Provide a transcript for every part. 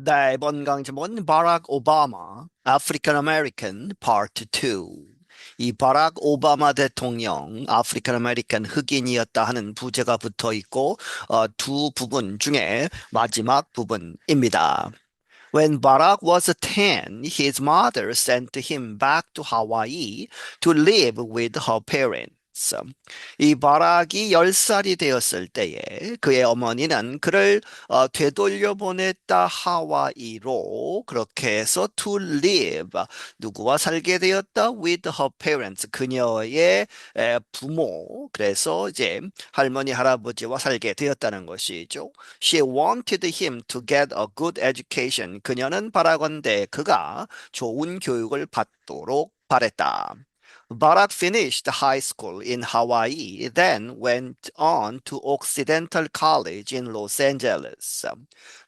네, 이번 강의 제목은 바락 오바마, 아프리칸 아메리칸 파트 2. 이 바락 오바마 대통령, 아프리칸 아메리칸 흑인이었다 하는 부제가 붙어 있고, 두 부분 중에 마지막 부분입니다. When Barack was 10, his mother sent him back to Hawaii to live with her parents. 이 바락이 10살이 되었을 때에 그의 어머니는 그를 되돌려 보냈다 하와이로 그렇게 해서 to live 누구와 살게 되었다 with her parents 그녀의 부모 그래서 이제 할머니 할아버지와 살게 되었다는 것이죠. She wanted him to get a good education. 그녀는 바라건대 그가 좋은 교육을 받도록 바랬다. Barak finished high school in Hawaii, then went on to Occidental College in Los Angeles.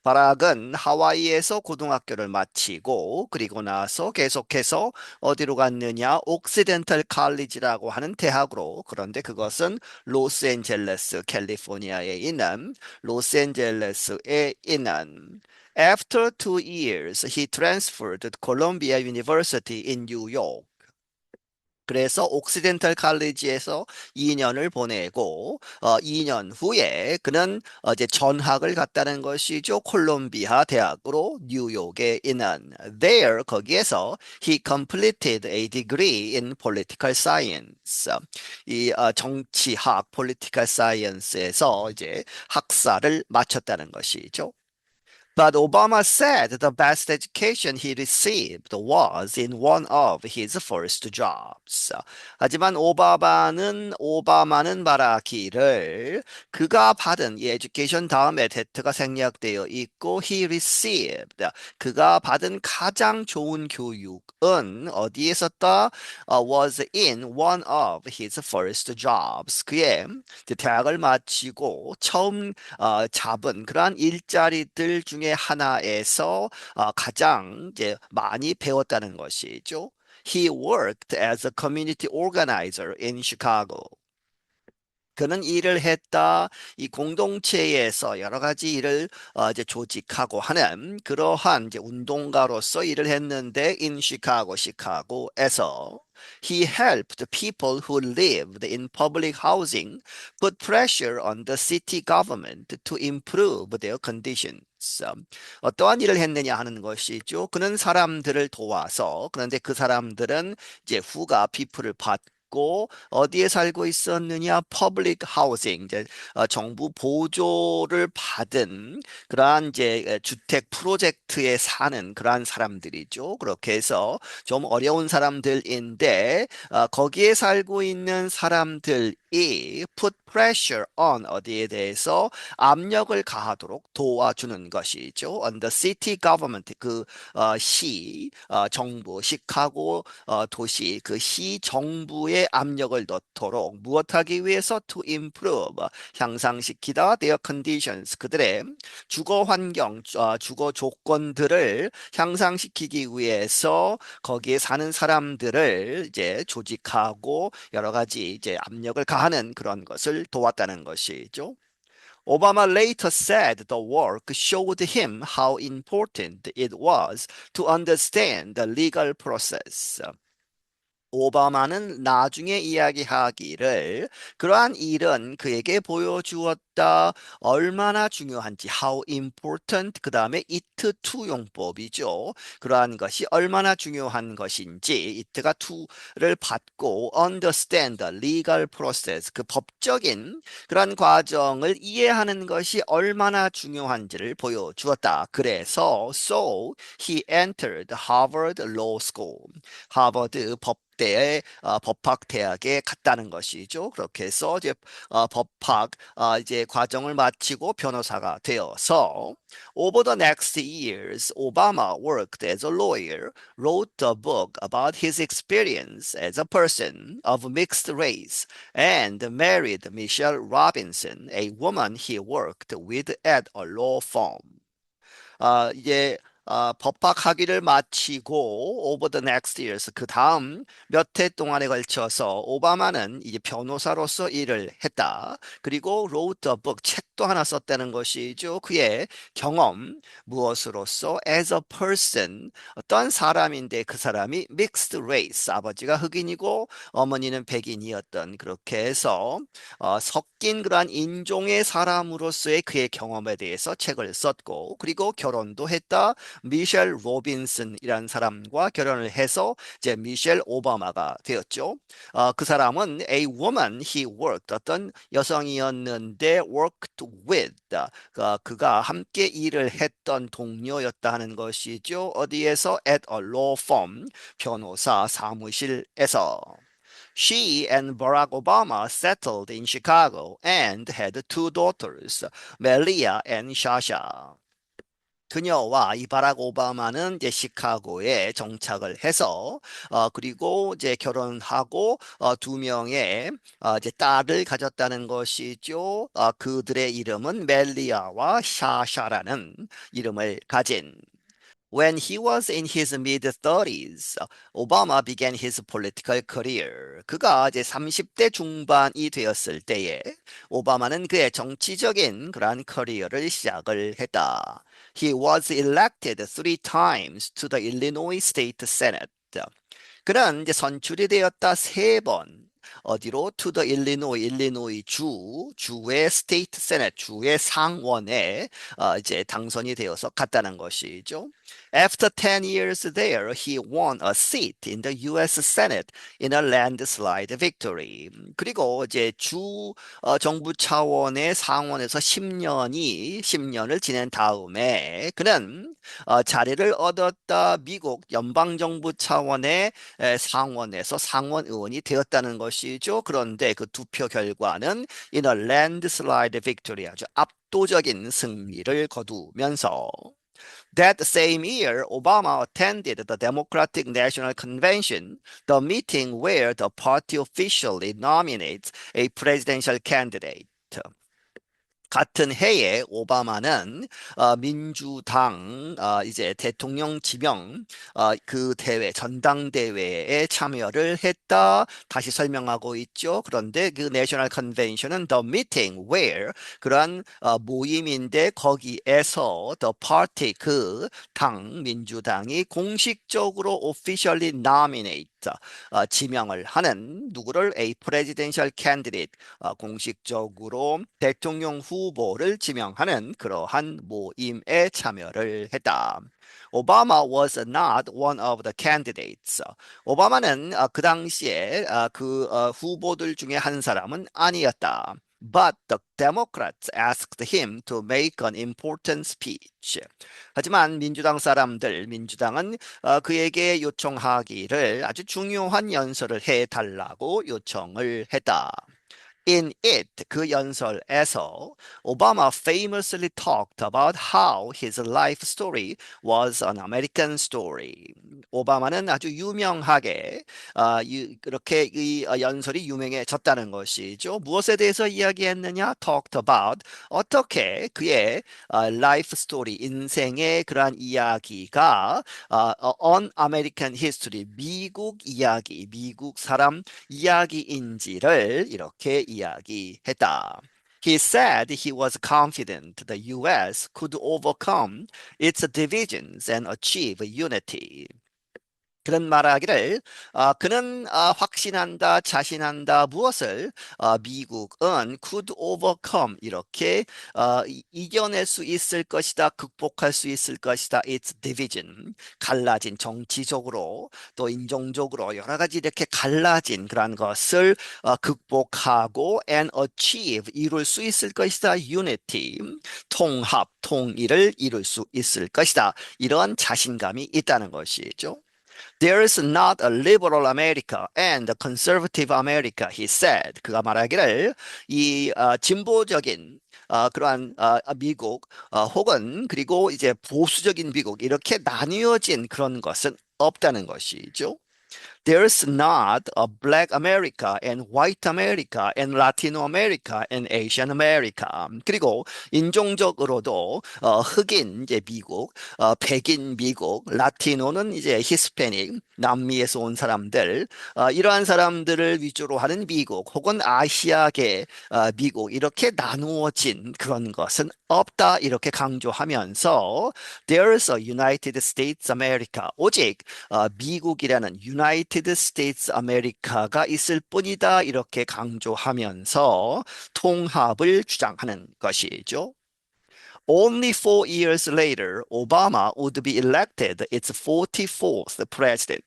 바락은 하와이에서 고등학교를 마치고 그리고 나서 계속해서 어디로 갔느냐? 옥시덴탈 칼리지라고 하는 대학으로. 그런데 그것은 로스앤젤레스, 캘리포니아에 있는 로스앤젤레스에 있는 After 2 years, he transferred to Columbia University in New York. 그래서 옥시덴탈 칼리지에서 2년을 보내고 2년 후에 그는 이제 전학을 갔다는 것이죠. 콜롬비아 대학으로 뉴욕에 있는 there 거기에서 he completed a degree in political science. 이 정치학 political science에서 이제 학사를 마쳤다는 것이죠. But Obama said the best education he received was in one of his first jobs. 하지만 오바마는 말하기를 그가 받은 이 education 다음에 that가 생략되어 있고 he received 그가 받은 가장 좋은 교육은 어디에 있었다? Was in one of his first jobs. 그의 대학을 마치고 처음 잡은 그러한 일자리들 중에 하나에서 가장 이제 많이 배웠다는 것이죠. He worked as a community organizer in Chicago. 그는 일을 했다. 이 공동체에서 여러 가지 일을 이제 조직하고 하는 그러한 이제 운동가로서 일을 했는데 in 시카고에서 he helped people who lived in public housing put pressure on the city government to improve their conditions. 어떠한 일을 했느냐 하는 것이죠. 그는 사람들을 도와서 그런데 그 사람들은 이제 후가 비프를 받고 어디에 살고 있었느냐? 퍼블릭 하우싱, 이제 정부 보조를 받은 그러한 이제 주택 프로젝트에 사는 그러한 사람들이죠. 그렇게 해서 좀 어려운 사람들인데 거기에 살고 있는 사람들이 put pressure on 어디에 대해서 압력을 가하도록 도와주는 것이죠. On the city government 정부 시카고 도시 그 시 정부에 압력을 넣도록 무엇하기 위해서 to improve 향상시키다 their conditions 그들의 주거 환경 주거 조건들을 향상시키기 위해서 거기에 사는 사람들을 이제 조직하고 여러 가지 이제 압력을 가하는 그런 것을 도왔다는 것이죠. Obama later said the work showed him how important it was to understand the legal process. 오바마는 나중에 이야기하기를 그러한 일은 그에게 보여주었다. 얼마나 중요한지 how important 그 다음에 it to 용법이죠. 그러한 것이 얼마나 중요한 것인지 it가 to를 받고 understand the legal process 그 법적인 그러한 과정을 이해하는 것이 얼마나 중요한지를 보여주었다. 그래서 so he entered Harvard Law School. 하버드 법대의 법학대학에 갔다는 것이죠. 그렇게 해서 이제 법학 이제 과정을 마치고 변호사가 되어서 over the next years, Obama worked as a lawyer, wrote a book about his experience as a person of mixed race, and married Michelle Robinson, a woman he worked with at a law firm. 이제 법학 학위를 마치고 over the next years 그 다음 몇 해 동안에 걸쳐서 오바마는 이제 변호사로서 일을 했다. 그리고 wrote a book 책도 또 하나 썼다는 것이죠. 그의 경험, 무엇으로서 as a person, 어떤 사람인데 그 사람이 mixed race, 아버지가 흑인이고 어머니는 백인이었던 그렇게 해서 섞인 그러한 인종의 사람으로서의 그의 경험에 대해서 책을 썼고 그리고 결혼도 했다. 미셸 로빈슨이라는 사람과 결혼을 해서 이제 미셸 오바마가 되었죠. 그 사람은 a woman he worked 어떤 여성이었는데 worked with 그가 함께 일을 했던 동료였다 하는 것이죠. 어디에서 at a law firm 변호사 사무실에서. She and Barack Obama settled in Chicago and had two daughters, Melia and Shasha. 그녀와 이 바락 오바마는 이제 시카고에 정착을 해서 그리고 이제 결혼하고 두 명의 이제 딸을 가졌다는 것이죠. 그들의 이름은 멜리아와 샤샤라는 이름을 가진 When he was in his mid-30s, Obama began his political career. 그가 이제 30대 중반이 되었을 때에 오바마는 그의 정치적인 그러한 커리어를 시작을 했다. He was elected three times to the Illinois State Senate. 그는 이제 선출이 되었다 세 번. 어디로? To the Illinois, 일리노이 주의 스테이트 세넷, 주의 상원에 이제 당선이 되어서 갔다는 것이죠. After 10 years there, he won a seat in the U.S. Senate in a landslide victory. 그리고 이제 정부 차원의 상원에서 10년을 지낸 다음에 그는 자리를 얻었다. 미국 연방정부 차원의 상원에서 상원 의원이 되었다는 것이죠. 그런데 그 투표 결과는 in a landslide victory 아주 압도적인 승리를 거두면서 That same year, Obama attended the Democratic National Convention, the meeting where the party officially nominates a presidential candidate. 같은 해에 오바마는 민주당 이제 대통령 지명 그 대회 전당대회에 참여를 했다. 다시 설명하고 있죠. 그런데 그 내셔널 컨벤션은 the meeting where 그러한 모임인데 거기에서 the party 그 당 민주당이 공식적으로 officially nominate 지명을 하는 누구를 a presidential candidate 공식적으로 대통령 후보를 지명하는 그러한 모임에 참여를 했다. 오바마 was not one of the candidates. 오바마는 그 당시에 후보들 중에 한 사람은 아니었다. But the Democrats asked him to make an important speech. 하지만 민주당은 그에게 요청하기를 아주 중요한 연설을 해달라고 요청을 했다. In it, 그 연설에서 오바마 famously talked about how his life story was an American story. 오바마는 아주 유명하게 그렇게 이 연설이 유명해졌다는 것이죠. 무엇에 대해서 이야기했느냐? Talked about 어떻게 그의 life story, 인생의 그러한 이야기가 on American history, 미국 이야기, 미국 사람 이야기인지를 이렇게 이야기했다. He said he was confident the U.S. could overcome its divisions and achieve unity. 그런 말하기를 그는 확신한다, 자신한다. 무엇을? 미국은 could overcome 이렇게 이겨낼 수 있을 것이다, 극복할 수 있을 것이다. Its division 갈라진 정치적으로 또 인종적으로 여러 가지 이렇게 갈라진 그런 것을 극복하고 and achieve 이룰 수 있을 것이다. Unity 통합, 통일을 이룰 수 있을 것이다. 이런 자신감이 있다는 것이죠. There is not a liberal America and a conservative America, he said. 그가 말하기를 이 진보적인 그러한 미국 혹은 그리고 이제 보수적인 미국 이렇게 나뉘어진 그런 것은 없다는 것이죠. There's not a black America and white America and Latino America and Asian America. 그리고 인종적으로도 흑인 이제 미국, 백인 미국, 라티노는 이제 히스패닉, 남미에서 온 사람들, 이러한 사람들을 위주로 하는 미국 혹은 아시아계 미국 이렇게 나누어진 그런 것은 없다 이렇게 강조하면서 There's a United States America. 오직 미국이라는 United States America가 있을 뿐이다 이렇게 강조하면서 통합을 주장하는 것이죠. Only 4 years later, Obama would be elected its 44th president.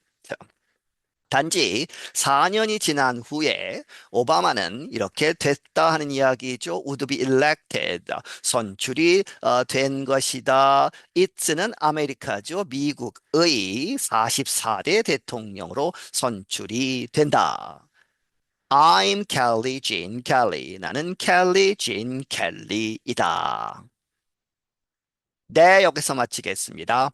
단지 4년이 지난 후에 오바마는 이렇게 됐다 하는 이야기죠. Would be elected. 선출이 된 것이다. It's는 아메리카죠. 미국의 44대 대통령으로 선출이 된다. I'm Kelly Jean Kelly. 나는 켈리 진 켈리이다. 네, 여기서 마치겠습니다.